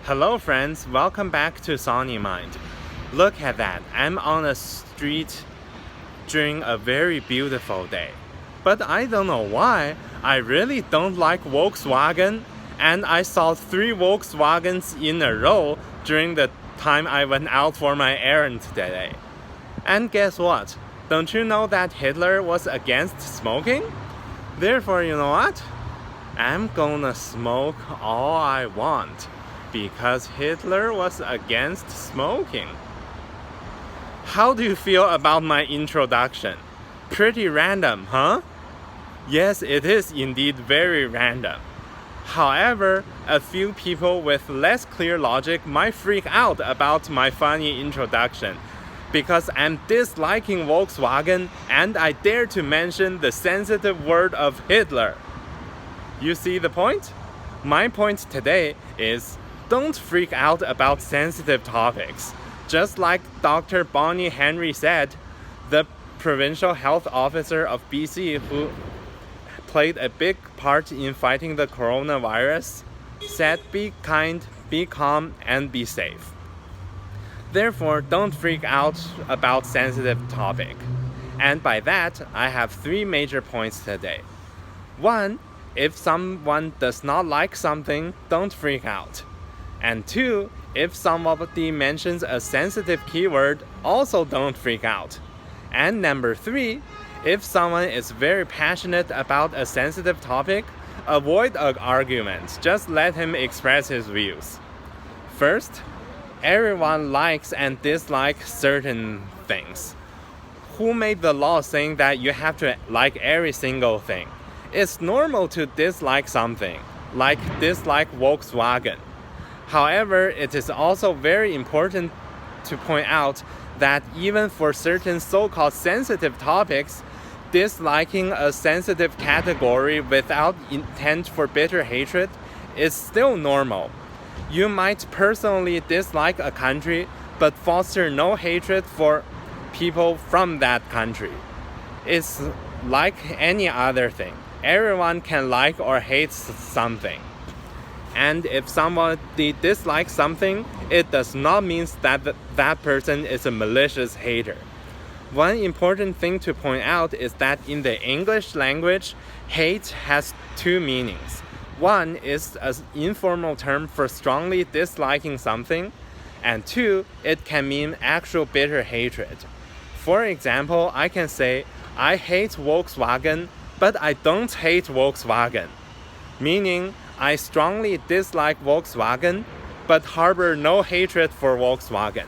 Hello friends, welcome back to Sony Mind. Look at that, I'm on a street during a very beautiful day. But I don't know why, I really don't like Volkswagen, and I saw 3 Volkswagens in a row during the time I went out for my errand today. And guess what? Don't you know that Hitler was against smoking? Therefore, you know what? I'm gonna smoke all I want. Because Hitler was against smoking. How do you feel about my introduction? Pretty random, huh? Yes, it is indeed very random. However, a few people with less clear logic might freak out about my funny introduction because I'm disliking Volkswagen and I dare to mention the sensitive word of Hitler. You see the point? My point today is don't freak out about sensitive topics. Just like Dr. Bonnie Henry said, the provincial health officer of BC who played a big part in fighting the coronavirus, said be kind, be calm, and be safe. Therefore, don't freak out about sensitive topic. And by that, I have 3 major points today. 1, if someone does not like something, don't freak out. And 2, if somebody mentions a sensitive keyword, also don't freak out. And number 3, if someone is very passionate about a sensitive topic, avoid an argument. Just let him express his views. First, everyone likes and dislikes certain things. Who made the law saying that you have to like every single thing? It's normal to dislike something, like dislike Volkswagen. However, it is also very important to point out that even for certain so-called sensitive topics, disliking a sensitive category without intent for bitter hatred is still normal. You might personally dislike a country, but foster no hatred for people from that country. It's like any other thing. Everyone can like or hate something. And if somebody dislikes something, it does not mean that that person is a malicious hater. One important thing to point out is that in the English language, hate has 2 meanings. One is an informal term for strongly disliking something, and 2, it can mean actual bitter hatred. For example, I can say, I hate Volkswagen, but I don't hate Volkswagen. Meaning, I strongly dislike Volkswagen, but harbor no hatred for Volkswagen.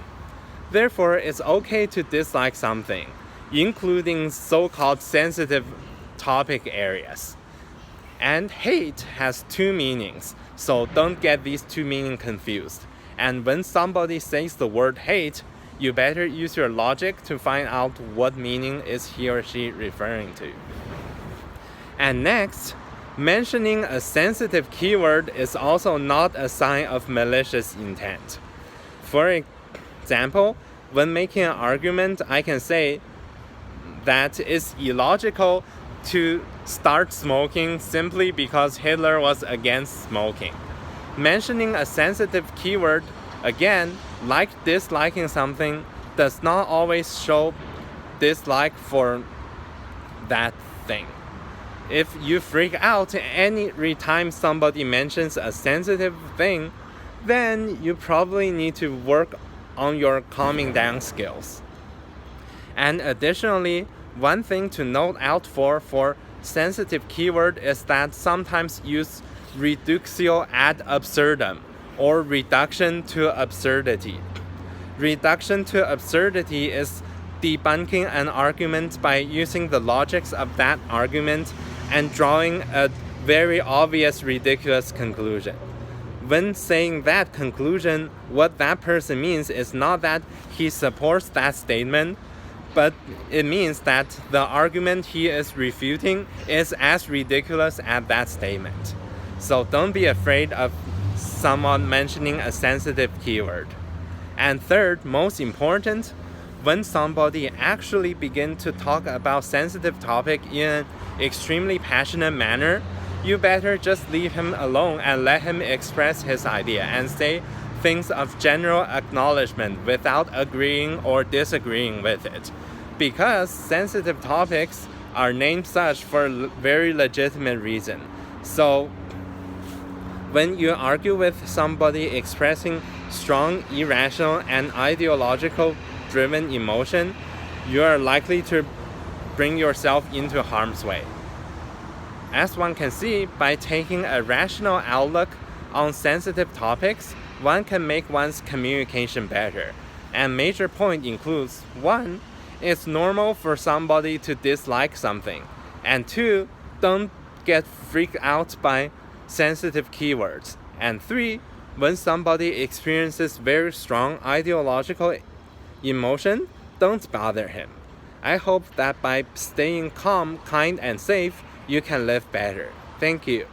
Therefore, it's okay to dislike something, including so-called sensitive topic areas. And hate has 2 meanings, so don't get these 2 meanings confused. And when somebody says the word hate, you better use your logic to find out what meaning is he or she referring to. And next, mentioning a sensitive keyword is also not a sign of malicious intent. For example, when making an argument, I can say that it's illogical to start smoking simply because Hitler was against smoking. Mentioning a sensitive keyword, again, like disliking something, does not always show dislike for that thing. If you freak out every time somebody mentions a sensitive thing, then you probably need to work on your calming down skills. And additionally, one thing to note out for sensitive keyword is that sometimes use reducio ad absurdum, or reduction to absurdity. Reduction to absurdity is debunking an argument by using the logics of that argument and drawing a very obvious ridiculous conclusion. When saying that conclusion, what that person means is not that he supports that statement, but it means that the argument he is refuting is as ridiculous as that statement. So don't be afraid of someone mentioning a sensitive keyword. And third, most important, when somebody actually begins to talk about sensitive topic in an extremely passionate manner, you better just leave him alone and let him express his idea and say, things of general acknowledgement without agreeing or disagreeing with it, because sensitive topics are named such for a very legitimate reason. So when you argue with somebody expressing strong, irrational, and ideological driven emotion, you are likely to bring yourself into harm's way. As one can see, by taking a rational outlook on sensitive topics, one can make one's communication better. And major point includes 1. It's normal for somebody to dislike something. And 2. Don't get freaked out by sensitive keywords. And 3. When somebody experiences very strong ideological emotion, don't bother him. I hope that by staying calm, kind, and safe, you can live better. Thank you.